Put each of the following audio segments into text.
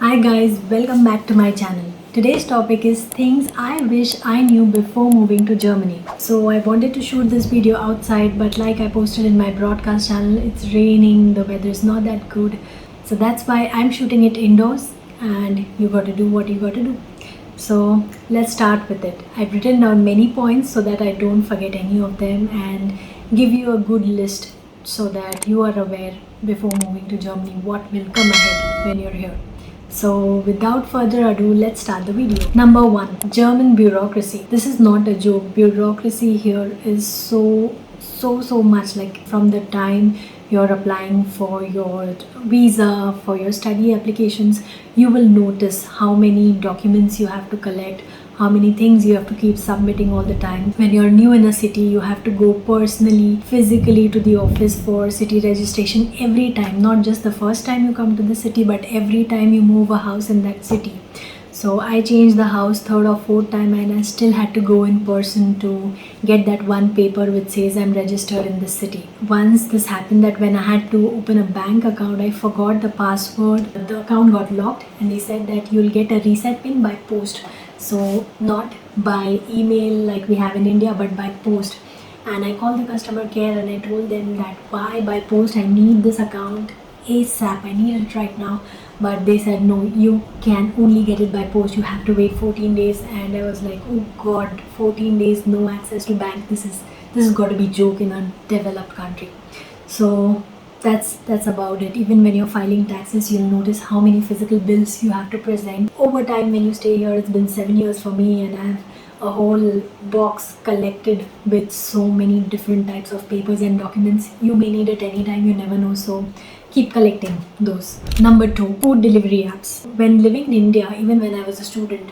Hi guys, welcome back to my channel. Today's topic is things I wish I knew before moving to Germany. So I wanted to shoot this video outside, but like I posted in my broadcast channel, it's raining, the weather is not that good. So that's why I'm shooting it indoors and you got to do what you got to do. So let's start with it. I've written down many points so that I don't forget any of them and give you a good list so that you are aware before moving to Germany what will come ahead when you're here. So without further ado, let's start the video. Number 1, German bureaucracy. This is not a joke. Bureaucracy here is so much, like from the time you're applying for your visa, for your study applications, you will notice how many documents you have to collect, how many things you have to keep submitting all the time. When you're new in a city, you have to go personally, physically to the office for city registration every time, not just the first time you come to the city, but every time you move a house in that city. So I changed the house third or fourth time and I still had to go in person to get that one paper which says I'm registered in this city. Once this happened that when I had to open a bank account, I forgot the password. The account got locked and they said that you'll get a reset pin by post. So not by email like we have in India, but by post. And I called the customer care and I told them that why by post, I need this account ASAP, I need it right now. But they said no, you can only get it by post, you have to wait 14 days. And I was like, oh god, 14 days no access to bank, this has got to be joke in a developed country. So that's about it. Even when you're filing taxes, you'll notice how many physical bills you have to present. Over time when you stay here, it's been 7 years for me and I have a whole box collected with so many different types of papers and documents. You may need it anytime, you never know, so keep collecting those. Number 2, food delivery apps. When living in India, even when I was a student,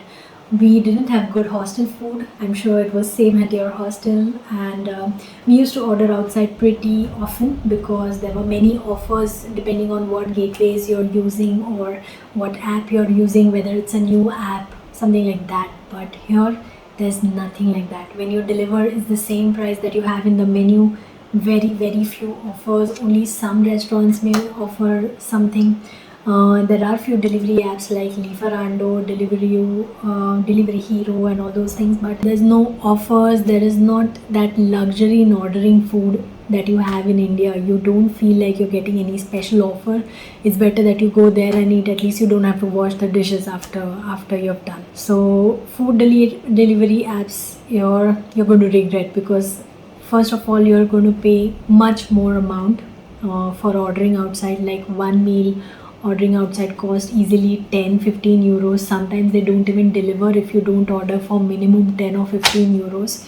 we didn't have good hostel food. I'm sure it was same at your hostel, and we used to order outside pretty often because there were many offers depending on what gateways you're using or what app you're using, whether it's a new app, something like that. But here there's nothing like that. When you deliver, it's the same price that you have in the menu. Very few offers. Only some restaurants may offer something. There are few delivery apps like Lieferando, Delivery Hero and all those things, but there's no offers. There is not that luxury in ordering food that you have in India. You don't feel like you're getting any special offer. It's better that you go there and eat. At least you don't have to wash the dishes after you've done. So food delivery apps, you're going to regret, because first of all, you're going to pay much more amount for ordering outside. Like one meal ordering outside cost easily 10-15 euros. Sometimes they don't even deliver if you don't order for minimum 10 or 15 euros.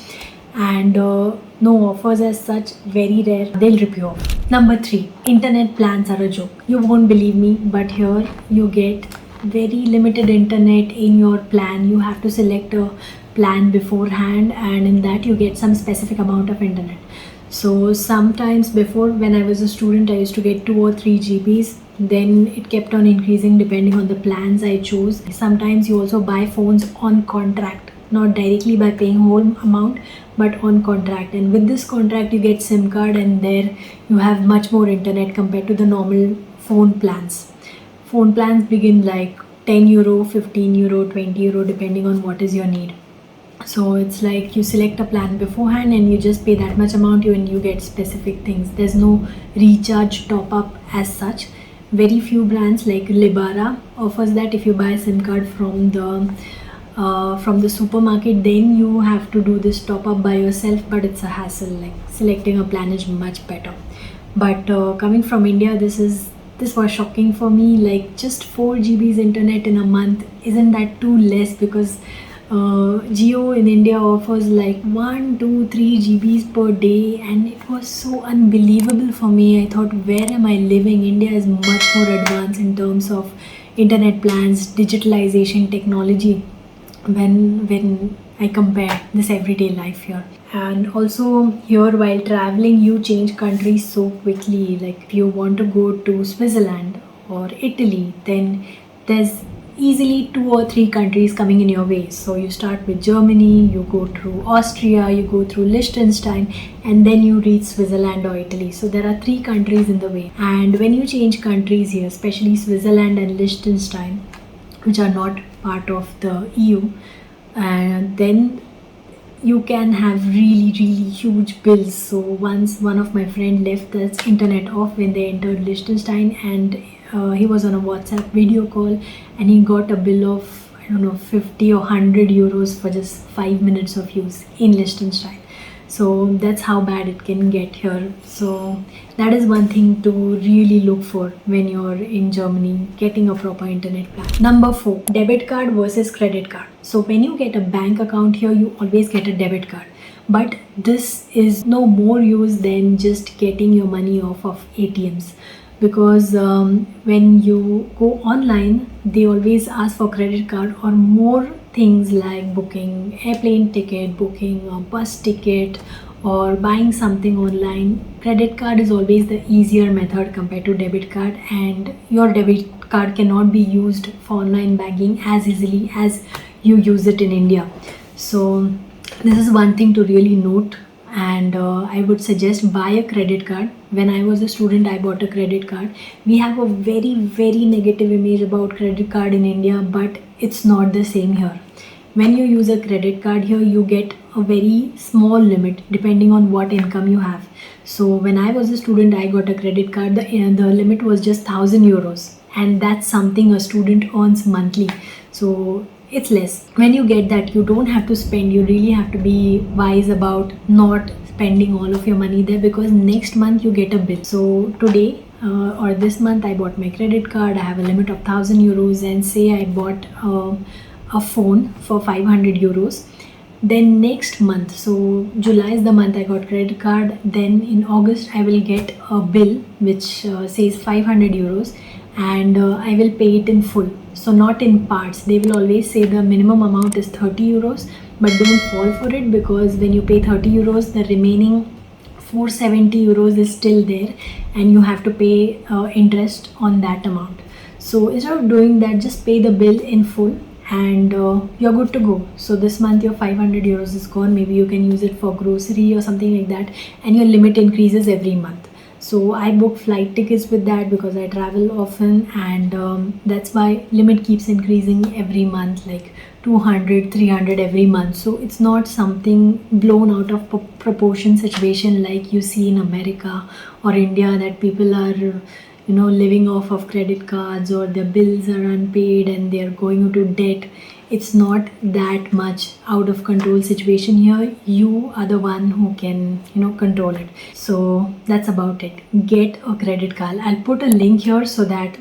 And no offers as such, very rare. They'll rip you off. Number 3, internet plans are a joke. You won't believe me, but here you get very limited internet in your plan. You have to select a plan beforehand, and in that you get some specific amount of internet. So sometimes before, when I was a student, I used to get 2 or 3 GBs. Then it kept on increasing depending on the plans I chose. Sometimes you also buy phones on contract, not directly by paying whole amount, but on contract. And with this contract you get SIM card, and there you have much more internet compared to the normal phone plans. Phone plans begin like 10 euro, 15 euro, 20 euro, depending on what is your need. So it's like you select a plan beforehand and you just pay that much amount and you get specific things. There's no recharge top up as such. Very few brands like Libara offers that. If you buy a SIM card from the supermarket, then you have to do this top up by yourself, but it's a hassle. Like selecting a plan is much better. But coming from India, this was shocking for me. Like just 4 GBs internet in a month, isn't that too less? Because Jio in India offers like 1, 2, 3 GBs per day, and it was so unbelievable for me. I thought, where am I living? India is much more advanced in terms of internet plans, digitalization, technology, when I compare this everyday life here. And also here, while traveling, you change countries so quickly. Like if you want to go to Switzerland or Italy, then there's easily 2 or 3 countries coming in your way. So you start with Germany, you go through Austria, you go through Liechtenstein, and then you reach Switzerland or Italy. So there are 3 countries in the way. And when you change countries here, especially Switzerland and Liechtenstein, which are not part of the EU, and then you can have really huge bills. So once one of my friend left the internet off when they entered Liechtenstein, and he was on a WhatsApp video call, and he got a bill of, I don't know, 50 or 100 euros for just 5 minutes of use in Liechtenstein. So that's how bad it can get here. So that is one thing to really look for when you're in Germany, getting a proper internet plan. Number 4, debit card versus credit card. So when you get a bank account here, you always get a debit card. But this is no more use than just getting your money off of ATMs, because when you go online, they always ask for credit card or more things like booking airplane ticket, booking a bus ticket, or buying something online. Credit card is always the easier method compared to debit card, and your debit card cannot be used for online banking as easily as you use it in India. So this is one thing to really note, and I would suggest buy a credit card. When I was a student, I bought a credit card. We have a very negative image about credit card in India, but it's not the same here. When you use a credit card here, you get a very small limit depending on what income you have. So when I was a student, I got a credit card. The limit was just 1000 euros, and that's something a student earns monthly. So it's less. When you get that, you don't have to spend. You really have to be wise about not spending all of your money there, because next month you get a bill. So today or this month, I bought my credit card. I have a limit of 1000 euros, and say I bought a phone for 500 euros. Then next month, so July is the month I got credit card. Then in August, I will get a bill which says 500 euros, and I will pay it in full. So not in parts. They will always say the minimum amount is 30 euros, but don't fall for it, because when you pay 30 euros, the remaining 470 euros is still there, and you have to pay interest on that amount. So instead of doing that, just pay the bill in full, and you're good to go. So this month your 500 euros is gone. Maybe you can use it for grocery or something like that, and your limit increases every month. So I book flight tickets with that because I travel often, and that's why limit keeps increasing every month, like 200, 300 every month. So it's not something blown out of proportion situation like you see in America or India, that people are living off of credit cards, or their bills are unpaid and they're going into debt. It's not that much out of control situation here. You are the one who can control it. So that's about it. Get a credit card. I'll put a link here so that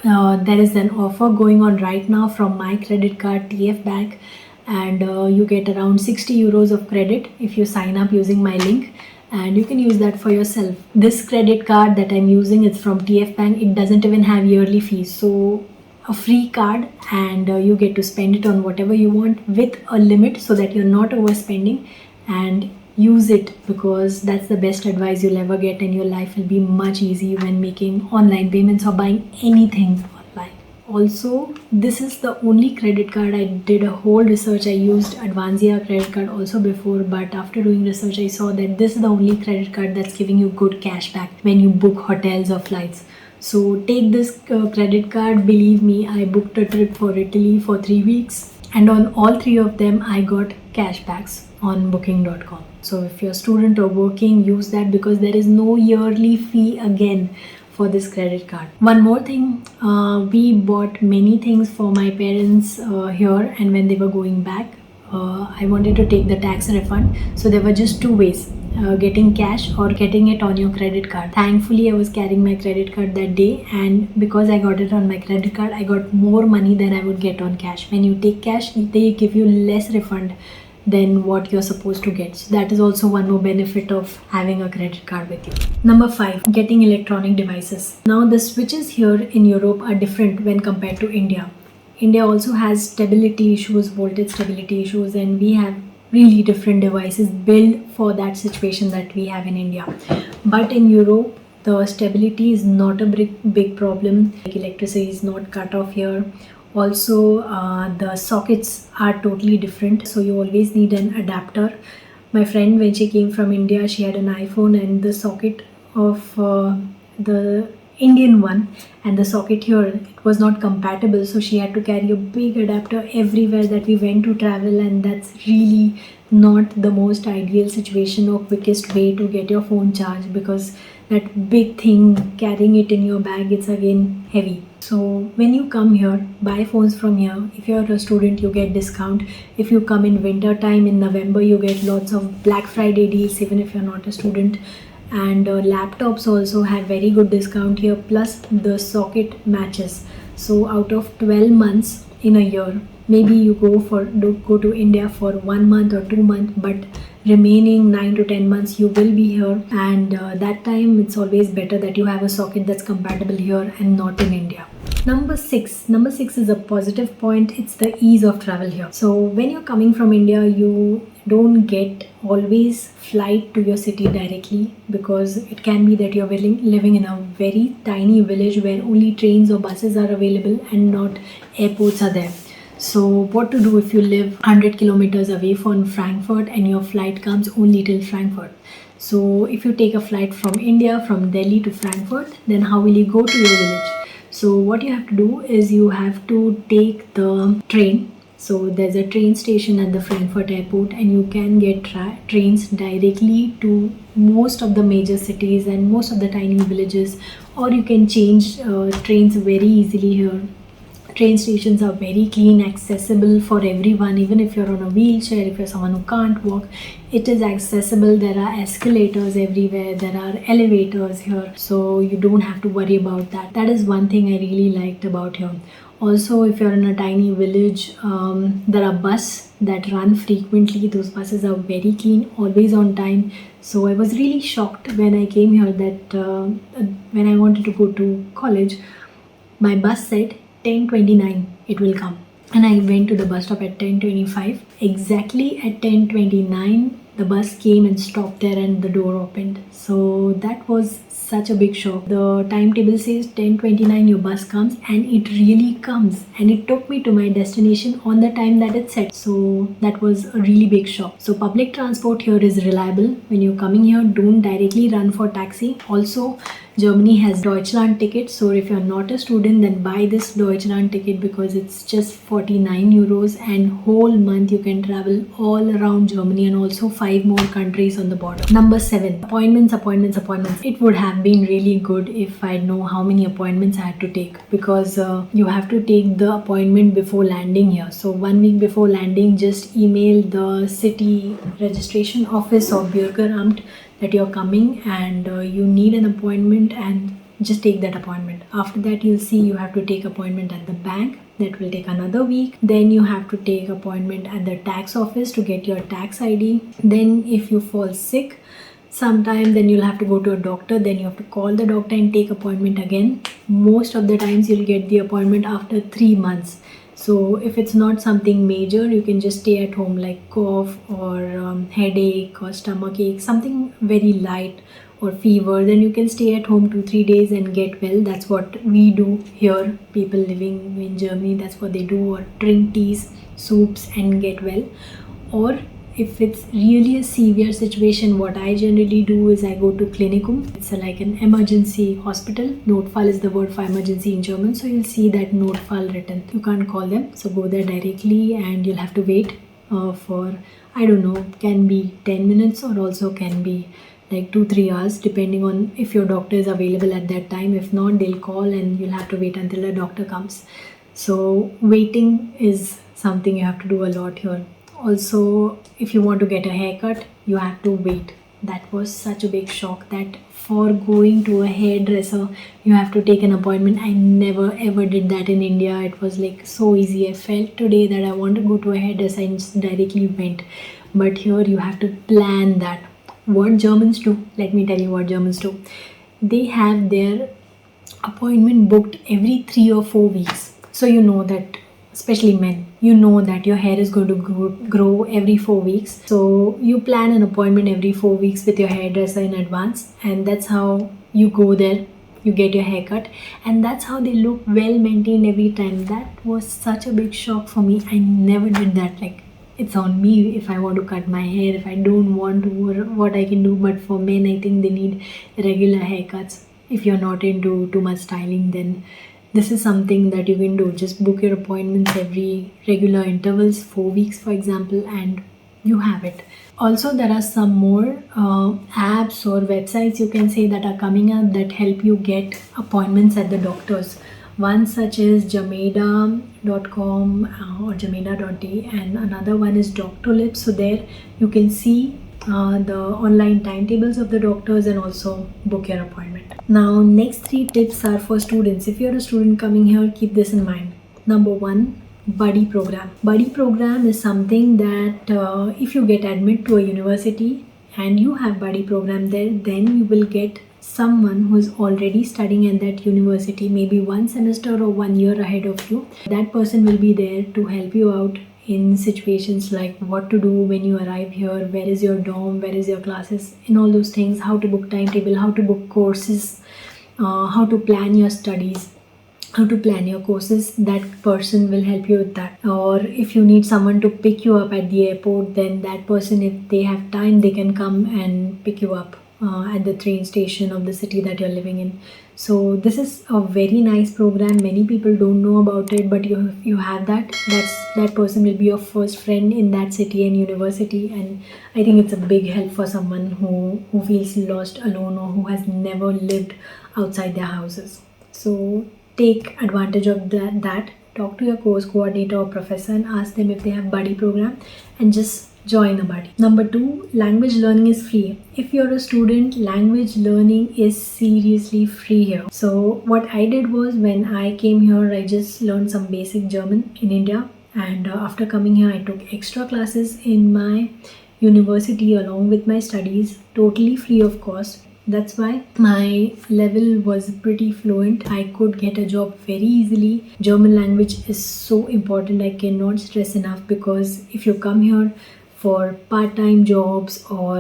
there is an offer going on right now from my credit card, TF Bank, and you get around 60 euros of credit if you sign up using my link, and you can use that for yourself. This credit card that I'm using, it's from TF Bank. It doesn't even have yearly fees, so a free card, and you get to spend it on whatever you want with a limit, so that you're not overspending. And use it, because that's the best advice you'll ever get, and your life will be much easier when making online payments or buying anything online. Also, this is the only credit card. I did a whole research. I used Advanzia credit card also before, but after doing research, I saw that this is the only credit card that's giving you good cash back when you book hotels or flights. So take this credit card. Believe me, I booked a trip for Italy for 3 weeks, and on all 3 of them, I got cashbacks on booking.com. So if you're a student or working, use that, because there is no yearly fee again for this credit card. One more thing, we bought many things for my parents here, and when they were going back, I wanted to take the tax refund. So there were just 2 ways, getting cash or getting it on your credit card. Thankfully, I was carrying my credit card that day, and because I got it on my credit card, I got more money than I would get on cash. When you take cash, they give you less refund than what you're supposed to get. So that is also one more benefit of having a credit card with you. Number 5, getting electronic devices. Now the switches here in Europe are different when compared to India. India also has stability issues, voltage stability issues, and we have really different devices built for that situation that we have in India. But in Europe, the stability is not a big problem. Like electricity is not cut off here. Also, the sockets are totally different, so you always need an adapter. My friend, when she came from India, she had an iPhone, and the socket of the Indian one, and the socket here, it was not compatible, so she had to carry a big adapter everywhere that we went to travel, and that's really not the most ideal situation or quickest way to get your phone charged, because that big thing carrying it in your bag, it's again heavy. So when you come here, buy phones from here. If you're a student, you get discount. If you come in winter time in November, you get lots of Black Friday deals, even if you're not a student. And laptops also have very good discount here, plus the socket matches. So out of 12 months in a year, maybe you go to India for 1 month or 2 months, but remaining 9 to 10 months you will be here, and that time it's always better that you have a socket that's compatible here and not in India. Number six is a positive point. It's the ease of travel here. So when you're coming from India, you don't get always flight to your city directly, because it can be that you're living in a very tiny village where only trains or buses are available and not airports are there. So what to do if you live 100 kilometers away from Frankfurt and your flight comes only till Frankfurt? So if you take a flight from India, from Delhi to Frankfurt, then how will you go to your village? So what you have to do is you have to take the train. So there's a train station at the Frankfurt airport, and you can get trains directly to most of the major cities and most of the tiny villages, or you can change trains very easily here. Train stations are very clean, accessible for everyone, even if you're on a wheelchair, if you're someone who can't walk, it is accessible. There are escalators everywhere, there are elevators here, so you don't have to worry about that. That is one thing I really liked about here. Also, if you're in a tiny village, there are buses that run frequently. Those buses are very clean, always on time. So I was really shocked when I came here that when I wanted to go to college, my bus said 10:29 it will come, and I went to the bus stop at 10:25. Exactly at 10:29 the bus came and stopped there and the door opened. So that was such a big shock. The timetable says 10:29 your bus comes, and it really comes, and it took me to my destination on the time that it said. So that was a really big shock. So public transport here is reliable. When you're coming here, don't directly run for taxi. Also, Germany has Deutschland ticket, so if you're not a student, then buy this Deutschland ticket, because it's just 49 euros, and whole month you can travel all around Germany and also 5 more countries on the border. Number 7, appointments. It would have been really good if I know how many appointments I had to take, because you have to take the appointment before landing here. So 1 week before landing, just email the city registration office or Bürgeramt that you're coming, and you need an appointment, and just take that appointment. After that, you'll see you have to take appointment at the bank. That will take another week. Then you have to take appointment at the tax office to get your tax ID. Then if you fall sick sometime, then you'll have to go to a doctor. Then you have to call the doctor and take appointment again. Most of the times you'll get the appointment after 3 months. So if it's not something major, you can just stay at home, like cough or headache or stomach ache, something very light, or fever, then you can stay at home 2-3 days and get well. That's what we do here. People living in Germany, that's what they do, or drink teas, soups and get well. Or if it's really a severe situation, what I generally do is I go to Klinikum. It's like an emergency hospital. Notfall is the word for emergency in German, so you'll see that Notfall written. You can't call them, so go there directly, and you'll have to wait for, I don't know, can be 10 minutes or also can be like 2-3 hours, depending on if your doctor is available at that time. If not, they'll call and you'll have to wait until the doctor comes. So waiting is something you have to do a lot here. Also, if you want to get a haircut, you have to wait. That was such a big shock, that for going to a hairdresser, you have to take an appointment. I never ever did that in India. It was like so easy. I felt today that I want to go to a hairdresser and just directly went. But here you have to plan that. What Germans do, let me tell you what Germans do. They have their appointment booked every 3 or 4 weeks. So you know that, especially men, you know that your hair is going to grow every 4 weeks. So you plan an appointment every 4 weeks with your hairdresser in advance, and that's how you go there, you get your haircut, and that's how they look well maintained every time. That was such a big shock for me. I never did that. Like, it's on me if I want to cut my hair. If I don't want to, what I can do. But for men, I think they need regular haircuts. if you're not into too much styling, then this is something that you can do. Just book your appointments every regular intervals, 4 weeks for example, and you have it. Also, there are some more apps or websites you can say that are coming up that help you get appointments at the doctors. One such is jameda.com or jameda.de, and another one is Doctolib. So there you can see the online timetables of the doctors and also book your appointment. Now, next 3 tips are for students. If you're a student coming here, keep this in mind. Number 1, buddy program. Buddy program is something that if you get admitted to a university and you have buddy program there, then you will get someone who is already studying at that university, maybe 1 semester or 1 year ahead of you. That person will be there to help you out in situations like what to do when you arrive here, where is your dorm, where is your classes, in all those things, how to book timetable, how to book courses, how to plan your studies, how to plan your courses. That person will help you with that. Or if you need someone to pick you up at the airport, then that person, if they have time, they can come and pick you up at the train station of the city that you're living in. So this is a very nice program. Many people don't know about it, but you have that. That person will be your first friend in that city and university, and I think it's a big help for someone who feels lost, alone, or who has never lived outside their houses. So take advantage of that. Talk to your course coordinator or professor and ask them if they have buddy program, and just join a buddy. Number 2, language learning is free. If you're a student, language learning is seriously free here. So what I did was, when I came here, I just learned some basic German in India, and after coming here I took extra classes in my university along with my studies, totally free of cost. That's why my level was pretty fluent. I could get a job very easily. German language is so important. I cannot stress enough, because if you come here for part-time jobs or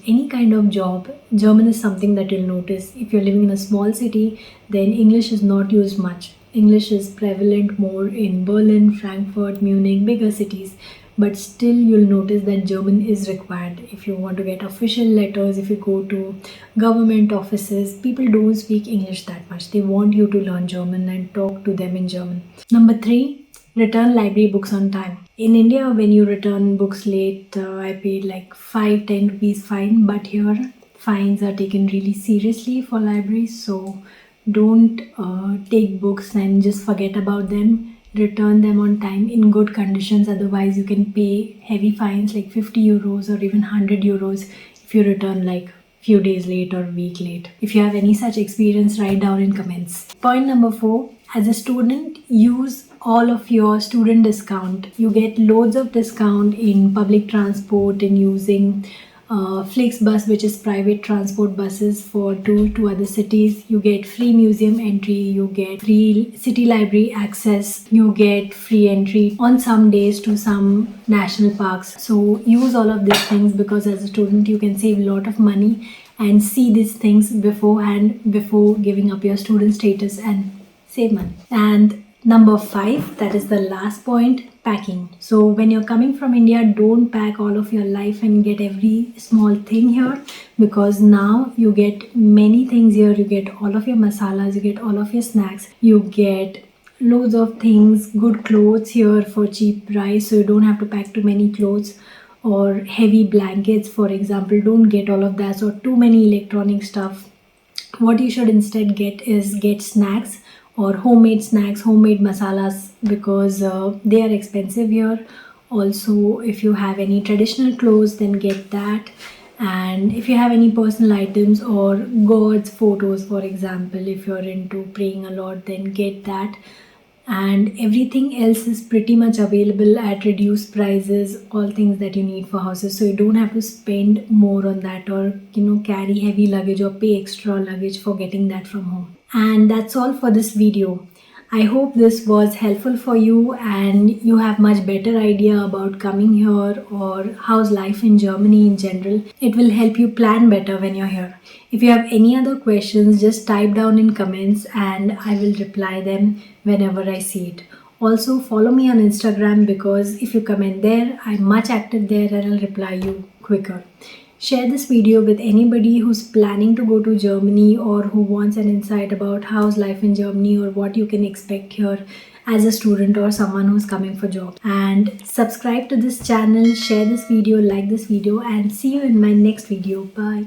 any kind of job, German is something that you'll notice. If you're living in a small city, then English is not used much. English is prevalent more in Berlin, Frankfurt, Munich, bigger cities. But still you'll notice that German is required. If you want to get official letters, if you go to government offices, people don't speak English that much. They want you to learn German and talk to them in German. Number 3, return library books on time. In India, when you return books late, I paid like 5-10 rupees fine, but here fines are taken really seriously for libraries. So don't take books and just forget about them. Return them on time in good conditions, otherwise you can pay heavy fines like 50 euros or even 100 euros if you return like few days late or week late. If you have any such experience, write down in comments. Point number 4, as a student, use all of your student discount. You get loads of discount in public transport and using Flixbus, which is private transport buses for to other cities. You get free museum entry, you get free city library access, you get free entry on some days to some national parks. So use all of these things, because as a student you can save a lot of money and see these things beforehand before giving up your student status and save money. And number 5, that is the last point, packing. So when you're coming from India, don't pack all of your life and get every small thing here, because now you get many things here. You get all of your masalas, you get all of your snacks, you get loads of things, good clothes here for cheap price, so you don't have to pack too many clothes, or heavy blankets for example. Don't get all of that, or too many electronic stuff. What you should instead get snacks, or homemade snacks, homemade masalas, because they are expensive here. Also, if you have any traditional clothes, then get that. And if you have any personal items or God's photos, for example, if you're into praying a lot, then get that. And everything else is pretty much available at reduced prices, all things that you need for houses, so you don't have to spend more on that, or carry heavy luggage or pay extra luggage for getting that from home. And that's all for this video. I hope this was helpful for you and you have much better idea about coming here or how's life in Germany in general. It will help you plan better when you're here. If you have any other questions, just type down in comments and I will reply them whenever I see it. Also follow me on Instagram, because if you comment there, I'm much active there and I'll reply you quicker. Share this video with anybody who's planning to go to Germany or who wants an insight about how's life in Germany or what you can expect here as a student or someone who's coming for job. And subscribe to this channel, share this video, like this video, and see you in my next video. Bye.